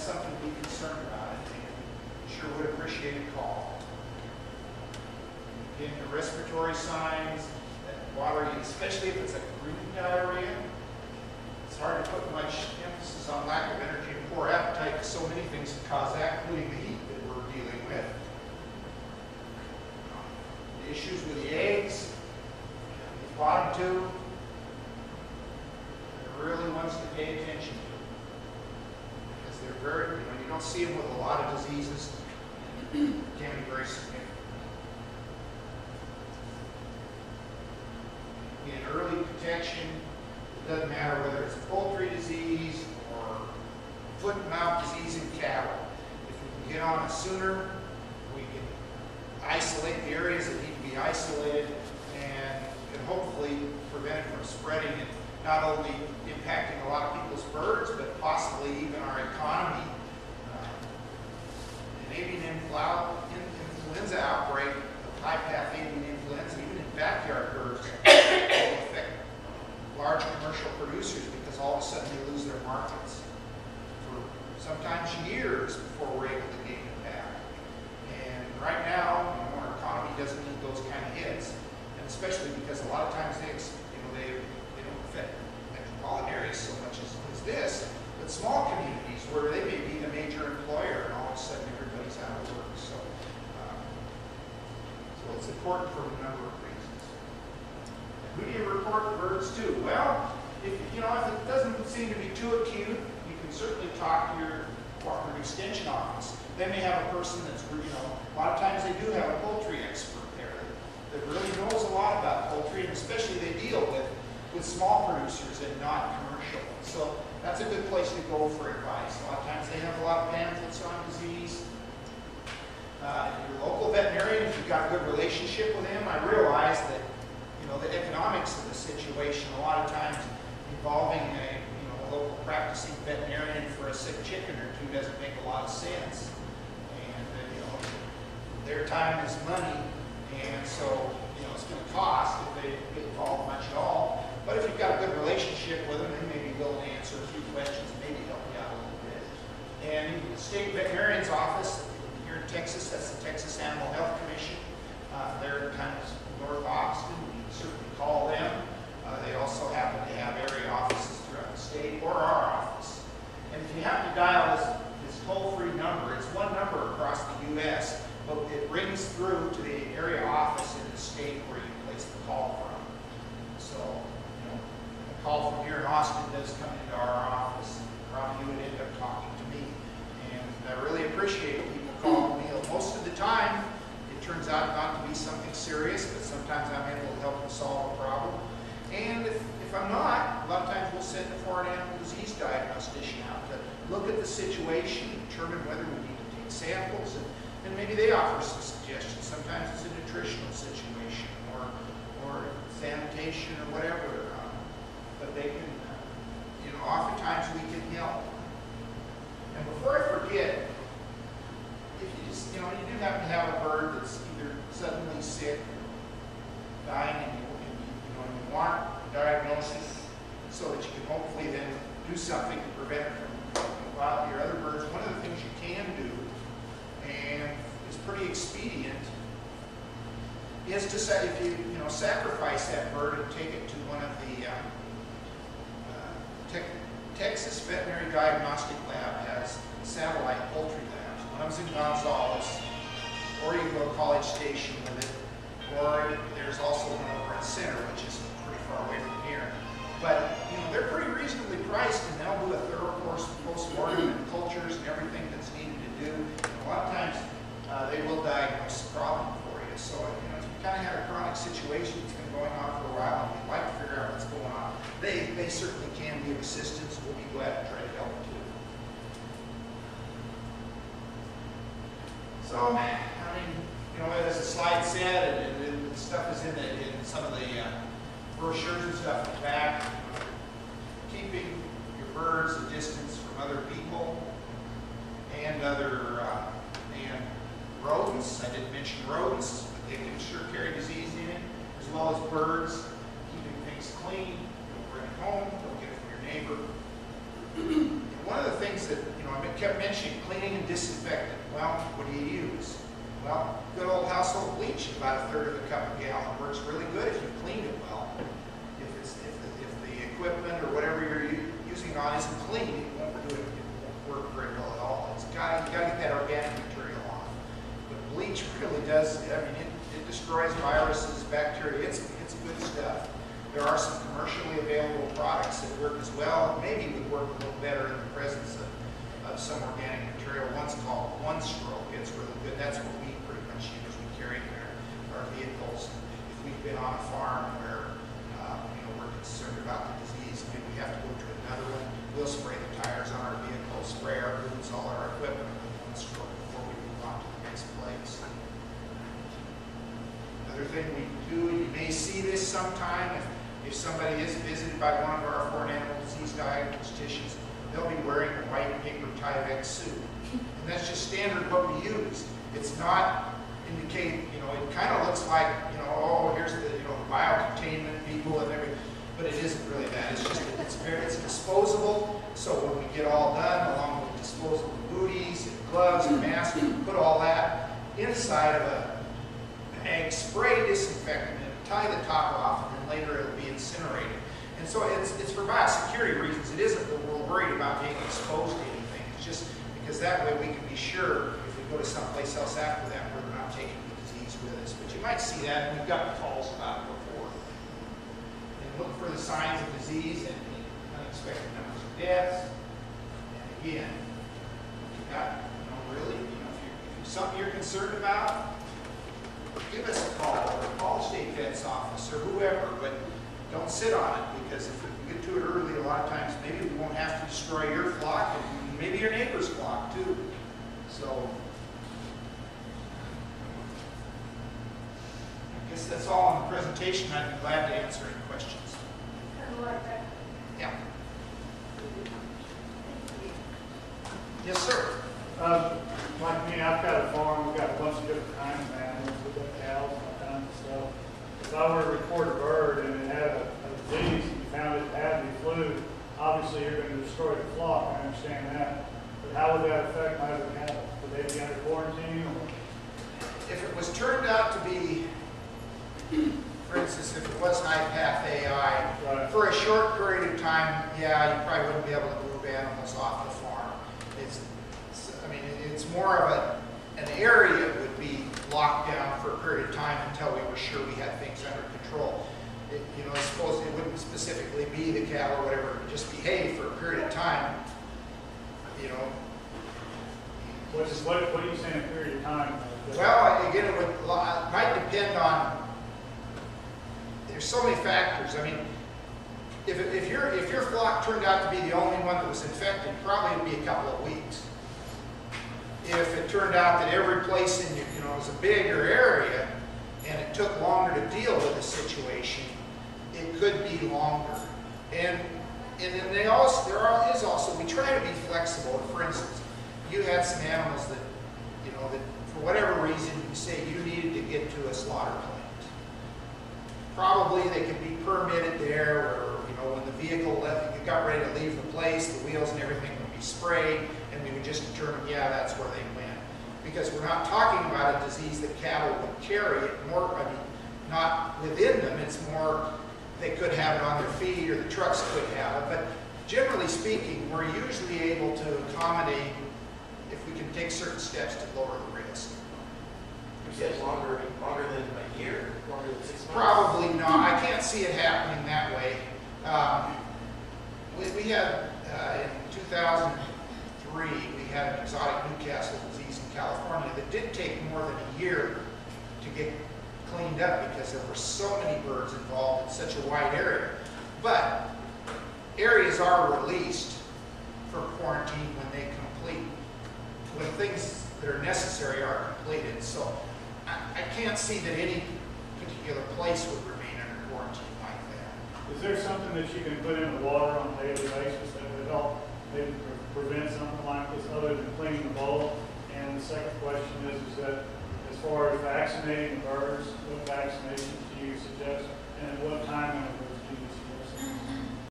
something to be concerned about, and sure would appreciate a call. Again, the respiratory signs, that water, especially if it's a green diarrhea, it's hard to put much emphasis on lack of energy and poor appetite, because so many things can cause that, including the heat that we're dealing with. The issues with the eggs, the bottom two, really wants to pay attention to, because they're very, you don't see them with a lot of diseases, can be very significant. In early detection, it doesn't matter whether it's poultry disease or foot and mouth disease in cattle. If we can get on it sooner, we can isolate the areas that need to be isolated and can hopefully prevent it from spreading and not only impacting a lot of people's birds, but possibly even our economy. An avian influenza outbreak of high-path avian influenza, even in backyard birds, will affect large commercial producers because all of a sudden they lose their markets for sometimes years before we're able to gain it back. And right now, our economy doesn't need those kind of hits, and especially because a lot of times they don't affect metropolitan areas so much as this, but small communities where they may be the major employer and all of a sudden everybody's out of work. So it's important for a number of reasons. Who do you report birds to? Well, if it doesn't seem to be too acute, you can certainly talk to your cooperative extension office. They may have a person that's, a lot of times they do have a poultry expert there that really knows a lot about poultry, and especially they deal with small producers and not commercial. So that's a good place to go for advice. A lot of times they have a lot of pamphlets on disease. Your local veterinarian, if you've got a good relationship with him, I realize that the economics of the situation a lot of times involving a local practicing veterinarian for a sick chicken or two doesn't make a lot of sense. And their time is money, and so it's going to cost if they get involved much at all. But if you've got a good relationship with them, they may be willing to answer a few questions and maybe help you out a little bit. And the state veterinarian's office here in Texas, that's the Texas Animal Health Commission. They're kind of north Austin. You can certainly call them. They also happen to have area offices throughout the state, or our office. And if you have to dial this toll-free number, it's one number across the U.S., but it rings through to the area office in the state where you place the call from. So, a call from here in Austin does come into our office. Probably you would end up talking to me. And I really appreciate it. People call me. Most of the time, it turns out not to be something serious, but sometimes I'm able to help them solve a problem. And if I'm not, a lot of times we'll send a foreign animal disease diagnostician out to look at the situation, determine whether we need to take samples, and maybe they offer some suggestions. Sometimes it's a nutritional situation or sanitation or whatever. But they can, oftentimes we can help. And before I forget, if you just, you do happen to have a bird that's either suddenly sick, dying, and you want a diagnosis so that you can hopefully then do something to prevent it from going wild to your other birds, one of the things you can do, and is pretty expedient, is to say if you sacrifice that bird and take it to one of the Texas Veterinary Diagnostic Lab has satellite poultry labs. One of them's in Gonzales, or you can go to College Station with it, or there's also one over at Center, which is pretty far away from here. But they're pretty reasonably priced, and they'll do a thorough course of post-mortem and cultures and everything that's needed to do. And a lot of times they will diagnose the problem for you. So if you kind of had a chronic situation that's been going on for a while and you'd like to figure out what's going on, they certainly can give assistance. We'll be glad to try to help too. So, as the slide said, and the stuff is in some of the brochures and stuff in the back, keeping your birds a distance from other people and other and rodents. I didn't mention rodents, but they can sure carry disease in it, as well as birds. Keeping things clean. Don't bring it home. Don't get it from your neighbor. And one of the things that I kept mentioning cleaning and disinfectant. Well, what do you use? Well, good old household bleach, about 1/3 of a cup a gallon, works really good if you cleaned it well. If the equipment or whatever you're using on isn't clean, it won't work very well at all. You got to get that organic material off. But bleach really does. I mean, it destroys viruses, bacteria. It's good stuff. There are some commercially available products that work as well. Maybe would work a little better in the presence of some organic material. One's called One Stroke. It's really good. That's what we pretty much use. We carry in our vehicles. If we've been on a farm where we're concerned about the disease, maybe we have to go to another one, we'll spray the tires on our vehicle, spray our boots, all our equipment with One Stroke before we move on to the next place. Another thing we do, and you may see this sometime, if somebody is visited by one of our foreign animal disease diagnosticians, they'll be wearing a white paper Tyvek suit. And that's just standard what we use. It's not indicating, it kind of looks like, oh, here's the, biocontainment people and everything, but it isn't really that. It's just, it's disposable, so when we get all done, along with disposable booties and gloves and masks, we put all that inside of a bag, spray disinfectant, and tie the top off, and then later it'll be incinerated. And so it's for biosecurity reasons. It isn't that we're worried about being exposed to anything. It's just because that way we can be sure if we go to someplace else after that, we're not taking the disease with us. But you might see that, and we've got calls about it before. And look for the signs of disease and unexpected numbers of deaths. And again, you got, really, if it's something you're concerned about, give us a call, or call the state vet's office, or whoever, but don't sit on it, because if we get to it early, a lot of times maybe we won't have to destroy your flock, and maybe your neighbor's flock too. So, I guess that's all on the presentation. I'd be glad to answer any questions. Yeah. Yes, sir. Like me, I've got a farm. We've got a bunch of different kinds of animals. We've got cows and all kinds of stuff. If I were to report a bird and it had a disease and you found it had the flu, obviously you're going to destroy the flock. I understand that. But how would that affect my other cattle? Would they be under quarantine? Or? If it was turned out to be, for instance, if it was high path AI, right, for a short period of time, yeah, you probably wouldn't be able to move animals off the farm. It's more of an area would be locked down for a period of time until we were sure we had things under control. I suppose it wouldn't specifically be the cattle or whatever, it would just behave for a period of time. What are you saying, a period of time? Well, again, it might depend on. There's so many factors. I mean, if your flock turned out to be the only one that was infected, probably it'd be a couple of weeks. If it turned out that every place in was a bigger area and it took longer to deal with the situation, it could be longer. And then there is also, we try to be flexible. For instance, you had some animals that, that for whatever reason you say you needed to get to a slaughter plant. Probably they could be permitted there, or when the vehicle got ready to leave the place, the wheels and everything would be sprayed, and we would just determine, yeah, that's where they went. Because we're not talking about a disease that cattle would carry. Not within them. It's more they could have it on their feet, or the trucks could have it. But generally speaking, we're usually able to accommodate if we can take certain steps to lower the risk. You said longer than a year, longer than 6 months? Probably not. I can't see it happening that way. We had in 2003, we had an exotic Newcastle disease in California that did take more than a year to get cleaned up because there were so many birds involved in such a wide area. But areas are released from quarantine when they complete, when things that are necessary are completed. So I can't see that any particular place would remain under quarantine like that. Is there something that you can put in the water on a daily basis that would help maybe prevent something like this other than cleaning the bowl? And the second question is that as far as vaccinating the birds, what vaccinations do you suggest, and at what time in